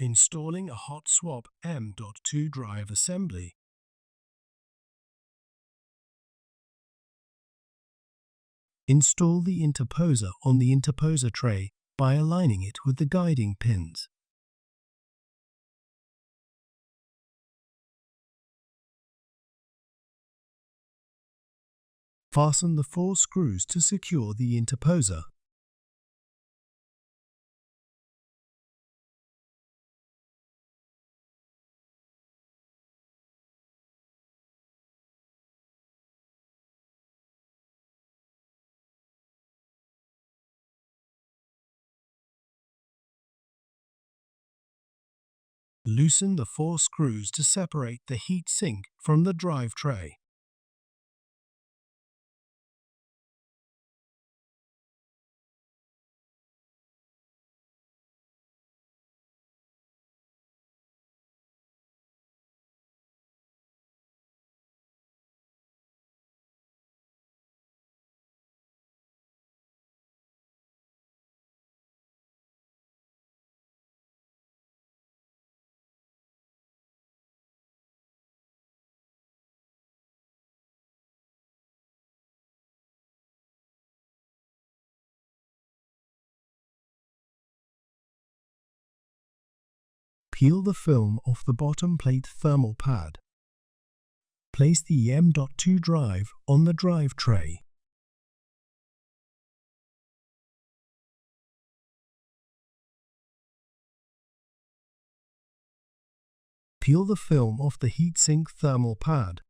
Installing a hot swap M.2 drive assembly. Install the interposer on the interposer tray by aligning it with the guiding pins. Fasten the 4 screws to secure the interposer. Loosen the 4 screws to separate the heat sink from the drive tray. Peel the film off the bottom plate thermal pad. Place the M.2 drive on the drive tray. Peel the film off the heatsink thermal pad.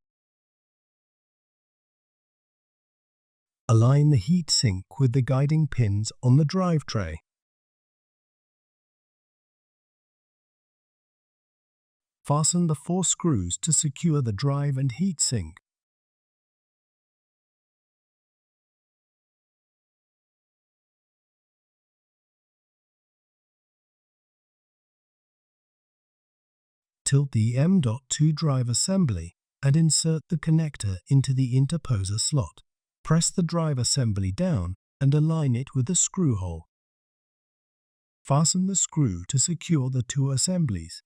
Align the heatsink with the guiding pins on the drive tray. Fasten the 4 screws to secure the drive and heatsink. Tilt the M.2 drive assembly and insert the connector into the interposer slot. Press the drive assembly down and align it with the screw hole. Fasten the screw to secure the 2 assemblies.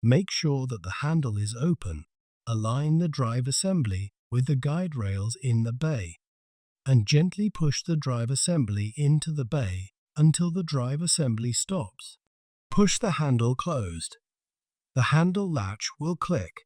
Make sure that the handle is open. Align the drive assembly with the guide rails in the bay, and gently push the drive assembly into the bay until the drive assembly stops. Push the handle closed. The handle latch will click.